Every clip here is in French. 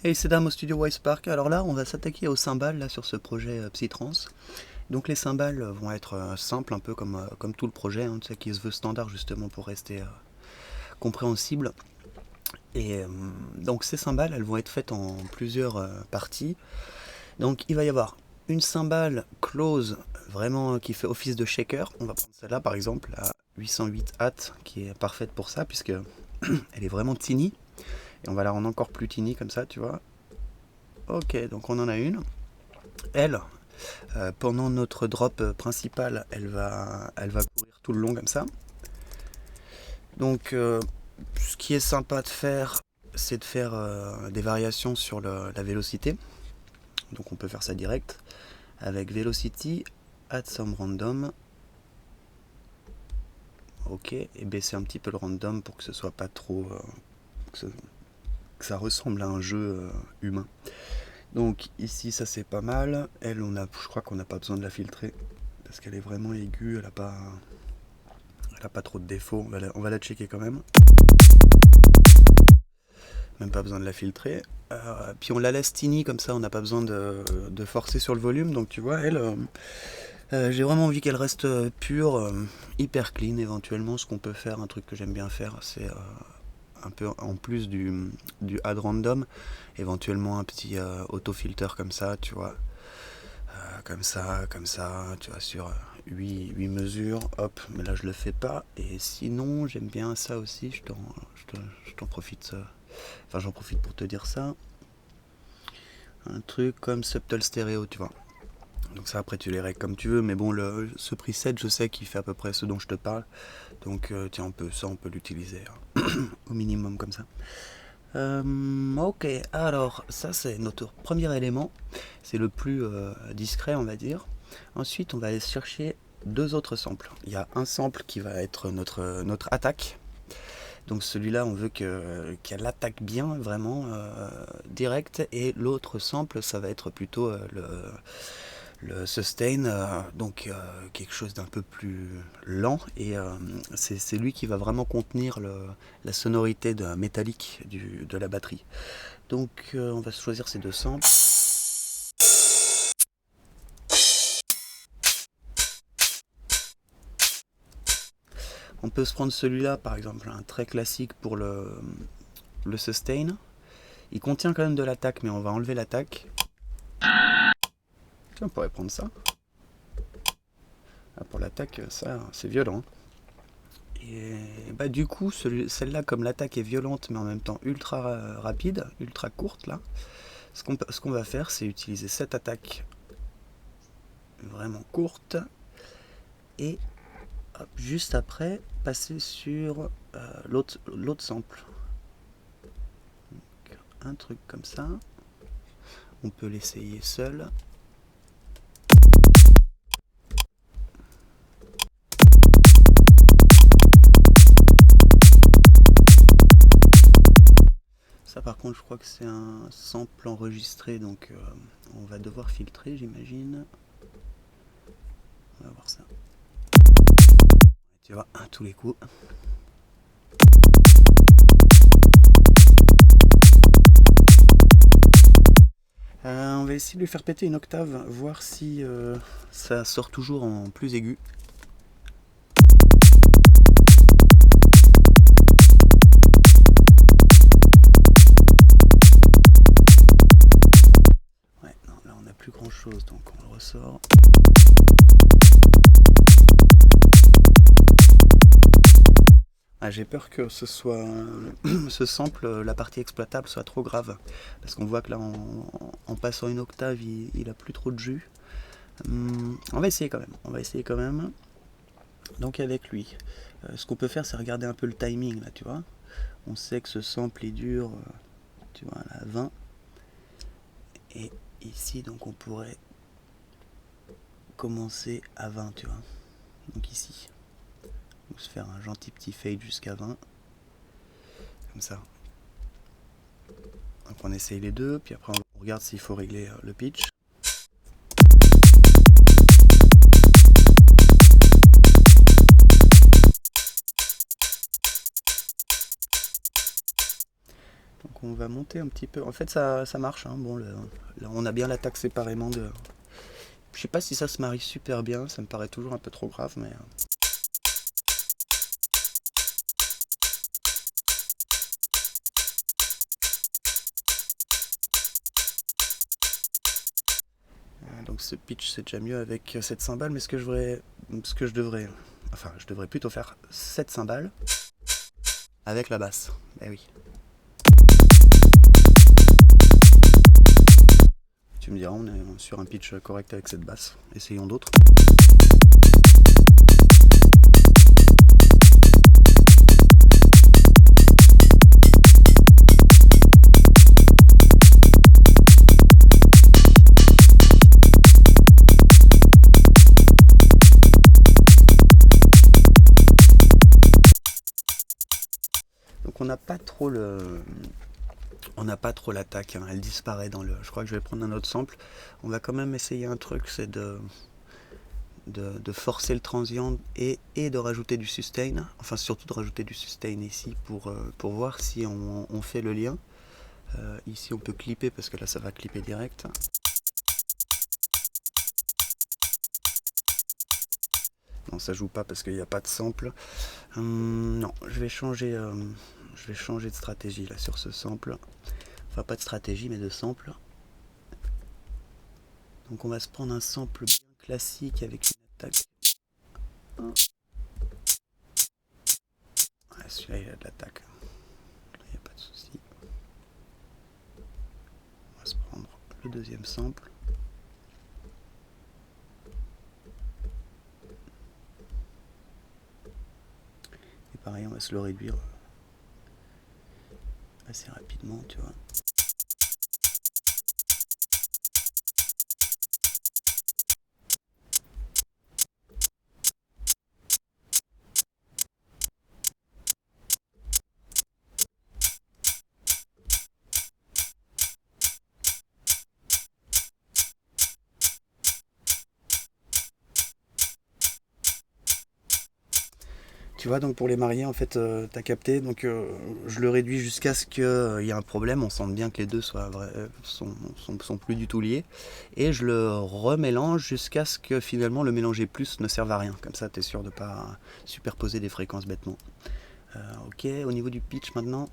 Hey, c'est Dame au studio Wisepark. Alors là, on va s'attaquer aux cymbales là, sur ce projet Psytrance. Donc les cymbales vont être simples, un peu comme tout le projet, hein, tu sais, qui se veut standard justement pour rester compréhensible. Et donc ces cymbales, elles vont être faites en plusieurs parties. Donc il va y avoir une cymbale close, vraiment qui fait office de shaker. On va prendre celle-là par exemple, la 808 At, qui est parfaite pour ça, puisque elle est vraiment tiny. Et on va la rendre encore plus tiny comme ça, tu vois. Ok, donc on en a une. Elle, pendant notre drop principal, elle va courir tout le long comme ça. Donc, ce qui est sympa de faire, c'est de faire des variations sur la vélocité. Donc, on peut faire ça direct avec velocity, add some random. Ok, et baisser un petit peu le random pour que ce soit pas trop. Que ça ressemble à un jeu humain. Donc ici ça c'est pas mal. Elle, je crois qu'on n'a pas besoin de la filtrer parce qu'elle est vraiment aiguë, elle a pas trop de défauts. On va la checker quand même. Même pas besoin de la filtrer. Puis on la laisse tiny comme ça, on n'a pas besoin de forcer sur le volume. Donc tu vois, elle, j'ai vraiment envie qu'elle reste pure, hyper clean éventuellement. Ce qu'on peut faire, un truc que j'aime bien faire, c'est un peu en plus du add random, éventuellement un petit autofilter comme ça, tu vois. Comme ça, tu vois, sur 8 mesures, hop, mais là je le fais pas. Et sinon, j'aime bien ça aussi, je t'en profite, enfin j'en profite pour te dire ça. Un truc comme Subtle Stereo, tu vois. Donc ça après tu les règles comme tu veux, mais bon, ce preset je sais qu'il fait à peu près ce dont je te parle. Donc tiens, on peut l'utiliser au minimum comme ça. Ok, alors ça c'est notre premier élément, c'est le plus discret on va dire. Ensuite on va aller chercher deux autres samples. Il y a un sample qui va être notre attaque. Donc celui-là on veut qu'elle attaque bien vraiment direct, et l'autre sample ça va être plutôt le sustain, donc quelque chose d'un peu plus lent, et c'est lui qui va vraiment contenir la sonorité métallique de la batterie. Donc on va choisir ces deux samples. On peut se prendre celui-là par exemple, un très classique pour le sustain. Il contient quand même de l'attaque, mais on va enlever l'attaque. Tiens, on pourrait prendre ça. Ah, pour l'attaque, ça c'est violent. Et bah du coup, celle-là, comme l'attaque est violente mais en même temps ultra rapide, ultra courte là, ce qu'on va faire, c'est utiliser cette attaque vraiment courte, et hop, juste après passer sur l'autre sample. Donc, un truc comme ça. On peut l'essayer seul. Ça par contre je crois que c'est un sample enregistré, donc on va devoir filtrer j'imagine. On va voir ça. Tu vois, à tous les coups. On va essayer de lui faire péter une octave, voir si ça sort toujours en plus aigu. Ouais, non, là on n'a plus grand chose, donc on le ressort. Ah, j'ai peur que ce soit ce sample, la partie exploitable soit trop grave, parce qu'on voit que là en passant une octave il a plus trop de jus. On va essayer quand même. Donc avec lui, ce qu'on peut faire, c'est regarder un peu le timing là, tu vois. On sait que ce sample il dure, tu vois, à 20, et ici donc on pourrait commencer à 20, tu vois. Donc ici, on va se faire un gentil petit fade jusqu'à 20, comme ça. Donc on essaye les deux, puis après on regarde s'il faut régler le pitch. Donc Donc on va monter un petit peu. En fait ça marche, hein. Bon, là on a bien l'attaque séparément de. Je sais pas si ça se marie super bien, ça me paraît toujours un peu trop grave, mais. Donc ce pitch c'est déjà mieux avec cette cymbale, mais je devrais plutôt faire cette cymbale avec la basse. Eh oui. Tu me diras, on est sur un pitch correct avec cette basse. Essayons d'autres. Donc on n'a pas trop l'attaque, hein. Elle disparaît dans le. Je crois que je vais prendre un autre sample. On va quand même essayer un truc, c'est de forcer le transient et de rajouter du sustain. Enfin surtout de rajouter du sustain ici pour voir si on fait le lien. Ici on peut clipper parce que là ça va clipper direct. Non, ça joue pas parce qu'il n'y a pas de sample. Non, je vais changer de stratégie là sur ce sample. Enfin, pas de stratégie, mais de sample. Donc on va se prendre un sample bien classique avec une attaque. Ouais, celui-là il a de l'attaque. Il n'y a pas de souci. On va se prendre le deuxième sample. Et pareil, on va se le réduire assez rapidement, tu vois. Tu vois, donc pour les mariés, en fait, t'as capté, donc je le réduis jusqu'à ce qu'il y ait un problème, on sente bien que les deux sont plus du tout liés, et je le remélange jusqu'à ce que finalement le mélanger plus ne serve à rien, comme ça t'es sûr de pas superposer des fréquences bêtement. Ok, au niveau du pitch maintenant.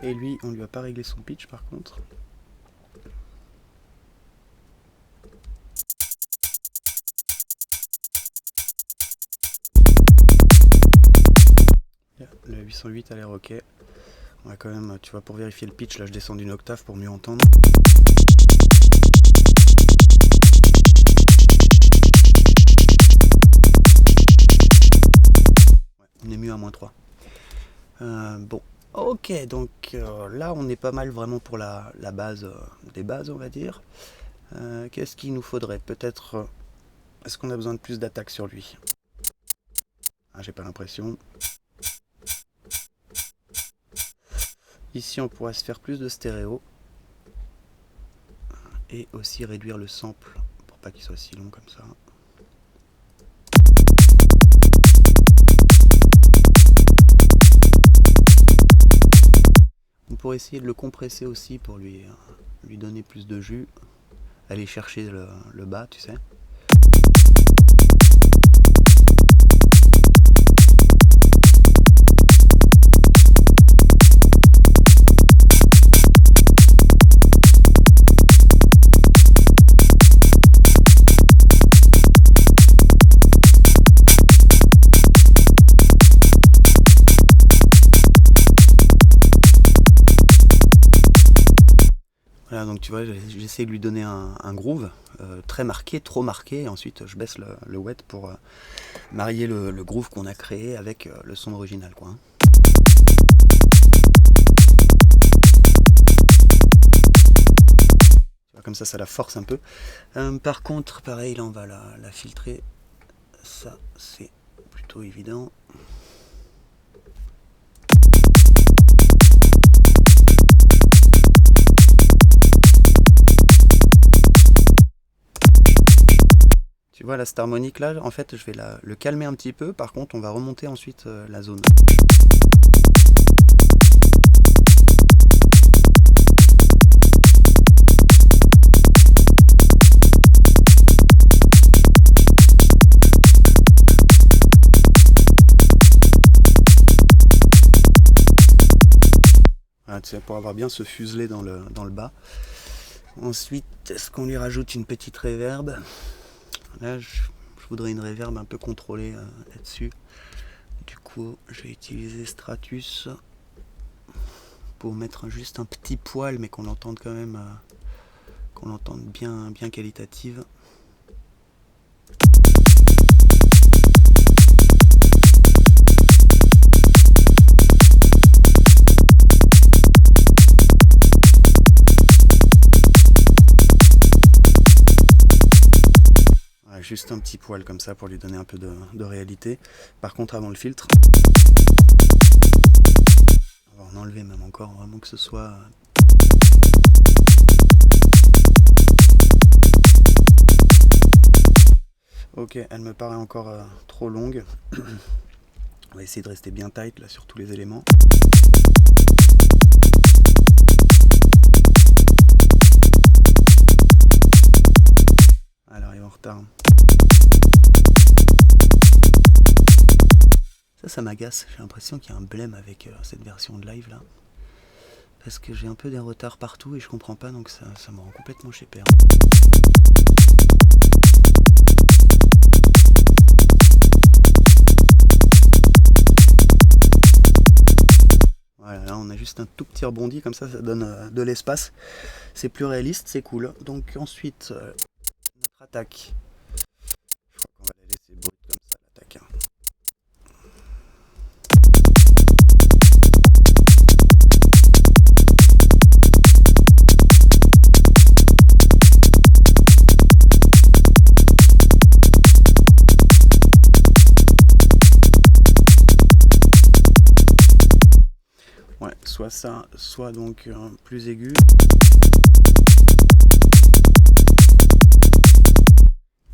Et lui, on lui a pas réglé son pitch par contre. Le 808 a l'air ok. On va quand même, tu vois, pour vérifier le pitch, là je descends d'une octave pour mieux entendre. On est mieux à -3. Bon, ok, donc là on est pas mal vraiment pour la base des bases, on va dire. Qu'est-ce qu'il nous faudrait? Peut-être. Est-ce qu'on a besoin de plus d'attaque sur lui? Ah, j'ai pas l'impression. Ici on pourrait se faire plus de stéréo. Et aussi réduire le sample pour pas qu'il soit si long comme ça. On pourrait essayer de le compresser aussi pour lui donner plus de jus. Aller chercher le bas, tu sais. Voilà, donc tu vois, j'essaie de lui donner un groove très marqué, trop marqué, et ensuite je baisse le wet pour marier le groove qu'on a créé avec le son original, quoi. Hein. Comme ça la force un peu. Par contre, pareil, là on va la filtrer. Ça, c'est plutôt évident. Tu vois la cette harmonique là, en fait je vais le calmer un petit peu, par contre on va remonter ensuite la zone. Voilà, tu sais, pour avoir bien ce fuselé dans le bas. Ensuite, est-ce qu'on lui rajoute une petite reverb? Là, je voudrais une reverb un peu contrôlée là-dessus. Du coup, je vais utiliser Stratus pour mettre juste un petit poil, mais qu'on l'entende quand même, qu'on l'entende bien qualitative. Juste un petit poil comme ça pour lui donner un peu de réalité. Par contre, avant le filtre, on va en enlever même encore, vraiment que ce soit... Ok, elle me paraît encore trop longue. On va essayer de rester bien tight là sur tous les éléments. Elle arrive en retard. Ça m'agace, j'ai l'impression qu'il y a un blême avec cette version de live là. Parce que j'ai un peu des retards partout et je comprends pas, donc ça me rend complètement chez père. Voilà, là on a juste un tout petit rebondi, comme ça donne de l'espace. C'est plus réaliste, c'est cool. Donc ensuite, notre attaque. Je crois qu'on va la laisser brute comme ça, l'attaque. Ouais, soit ça, soit donc plus aigu.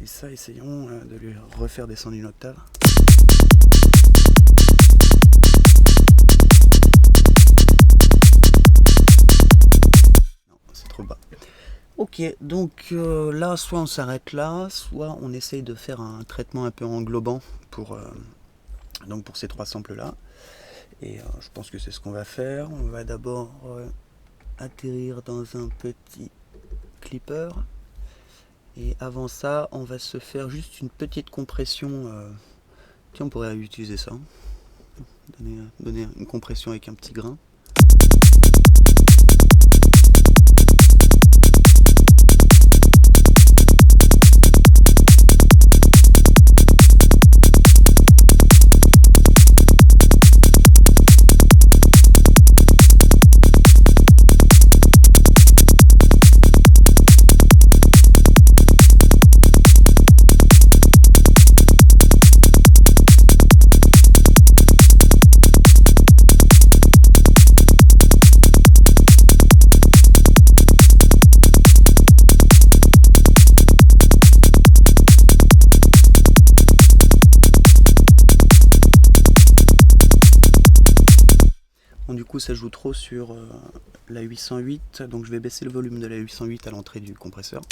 Et ça, essayons de lui refaire descendre une octave. Non, c'est trop bas. Ok, donc là, soit on s'arrête là, soit on essaye de faire un traitement un peu englobant pour ces trois samples là. Et je pense que c'est ce qu'on va faire. On va d'abord atterrir dans un petit clipper. Et avant ça, on va se faire juste une petite compression. Tiens, on pourrait utiliser ça. Donner une compression avec un petit grain. Bon, du coup ça joue trop sur la 808, donc je vais baisser le volume de la 808 à l'entrée du compresseur.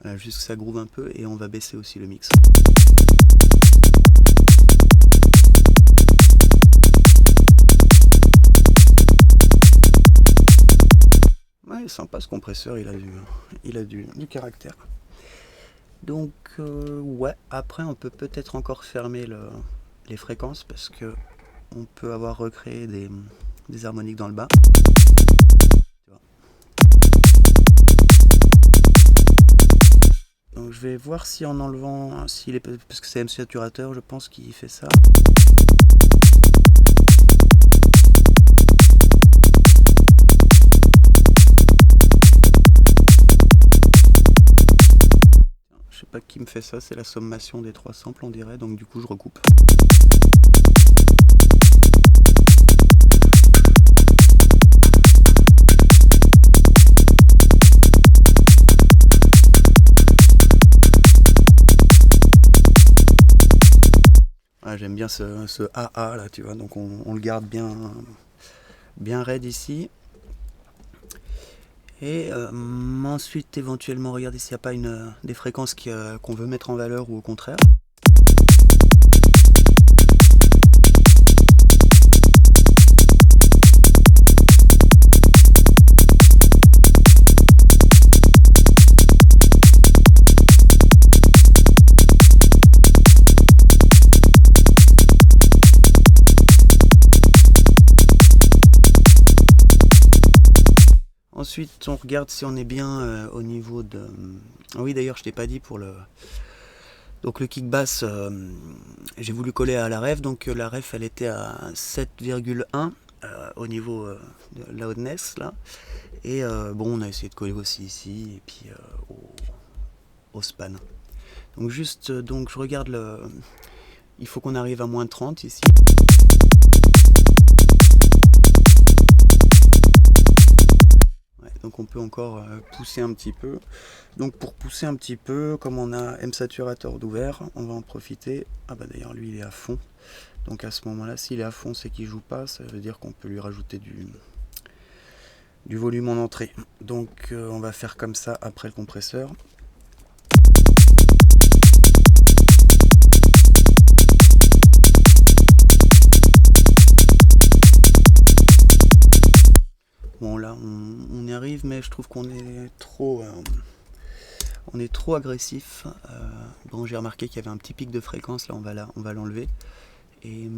Voilà, juste que ça groove un peu, et on va baisser aussi le mix. Ouais, sympa ce compresseur, il a du caractère. Donc ouais, après on peut peut-être encore fermer les fréquences parce que on peut avoir recréé des harmoniques dans le bas. Donc je vais voir si en enlevant, parce que c'est M saturateur, je pense qu'il fait ça. Je sais pas qui me fait ça, c'est la sommation des 3 samples on dirait, donc du coup je recoupe. Ah, j'aime bien ce AA là, tu vois, donc on le garde bien raide ici. Et ensuite éventuellement regarder s'il n'y a pas des fréquences qu'on veut mettre en valeur ou au contraire. Ensuite, on regarde si on est bien au niveau de... Oui, d'ailleurs, je t'ai pas dit pour le... Donc le kick bass, j'ai voulu coller à la ref, donc la ref, elle était à 7,1 au niveau de loudness, là. Et bon, on a essayé de coller aussi ici, et puis au span. Donc juste, donc je regarde le... Il faut qu'on arrive à moins 30 ici. Donc on peut encore pousser un petit peu. Donc pour pousser un petit peu, comme on a M saturateur d'ouvert, on va en profiter. Ah bah d'ailleurs lui il est à fond. Donc à ce moment là, s'il est à fond c'est qu'il joue pas, ça veut dire qu'on peut lui rajouter du volume en entrée. Donc on va faire comme ça après le compresseur. Bon là on y arrive, mais je trouve qu'on est trop agressif. Bon, j'ai remarqué qu'il y avait un petit pic de fréquence, là on va l'enlever. Et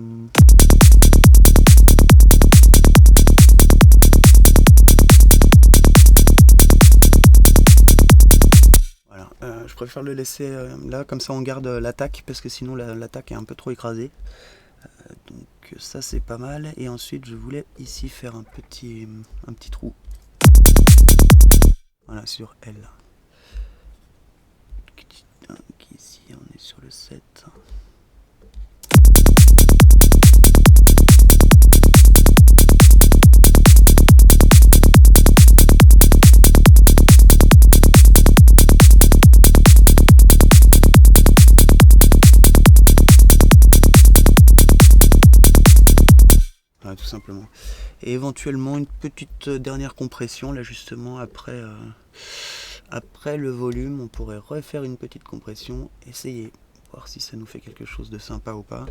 voilà, je préfère le laisser là, comme ça on garde l'attaque, parce que sinon l'attaque est un peu trop écrasée. Donc ça c'est pas mal. Et ensuite je voulais ici faire un petit trou. Voilà, sur L. Donc ici on est sur le 7. Voilà, tout simplement. Et éventuellement une petite dernière compression là justement après le volume, on pourrait refaire une petite compression, essayer, voir si ça nous fait quelque chose de sympa ou pas.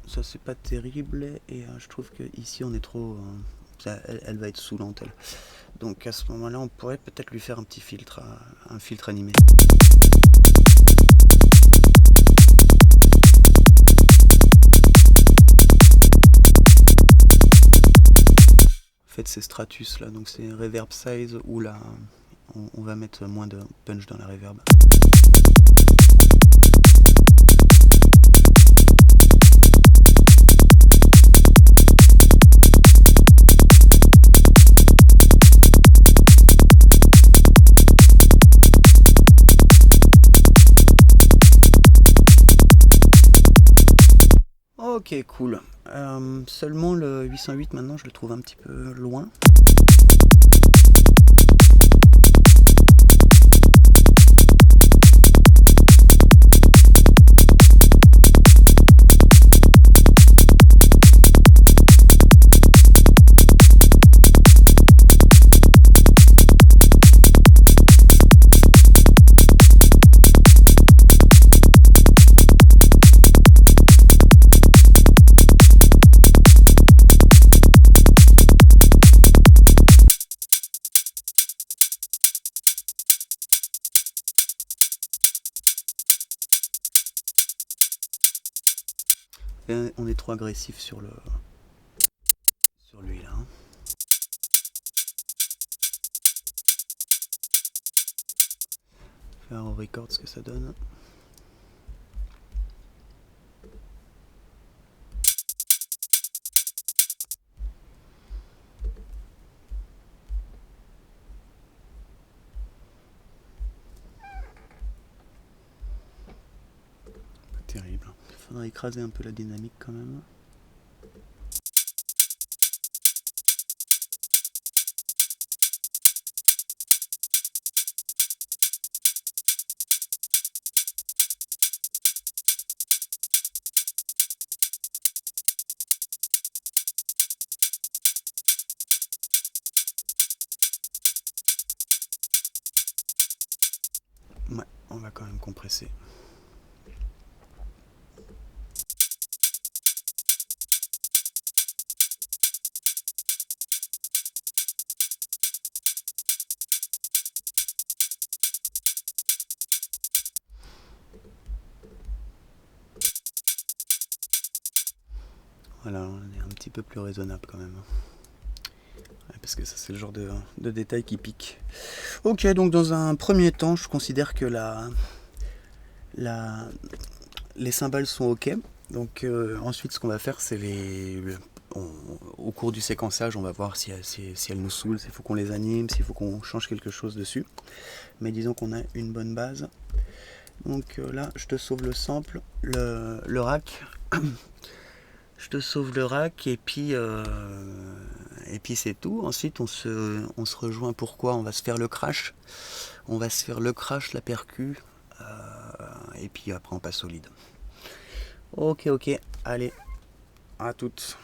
Ça c'est pas terrible, et je trouve que ici on est trop... elle va être saoulante elle. Donc à ce moment là on pourrait peut-être lui faire un petit filtre, un filtre animé. En fait c'est Stratus là, donc c'est reverb size, où là on va mettre moins de punch dans la reverb. Ok, cool. Seulement le 808 maintenant, je le trouve un petit peu loin. Et on est trop agressif sur lui là. Hein. Faire au record ce que ça donne. Terrible. Il faudrait écraser un peu la dynamique quand même. Ouais, on va quand même compresser. Voilà, on est un petit peu plus raisonnable quand même. Ouais, parce que ça c'est le genre de détail qui pique. Ok, donc dans un premier temps, je considère que les cymbales sont ok. Donc ensuite, ce qu'on va faire, c'est au cours du séquençage, on va voir si elles nous saoulent, s'il faut qu'on les anime, s'il faut qu'on change quelque chose dessus. Mais disons qu'on a une bonne base. Donc là, je te sauve le sample, le rack. Je te sauve le rack et puis c'est tout. Ensuite, on se rejoint. Pourquoi? On va se faire le crash. On va se faire le crash, la percu. Et puis après, on passe au lead. Ok, allez, à toutes.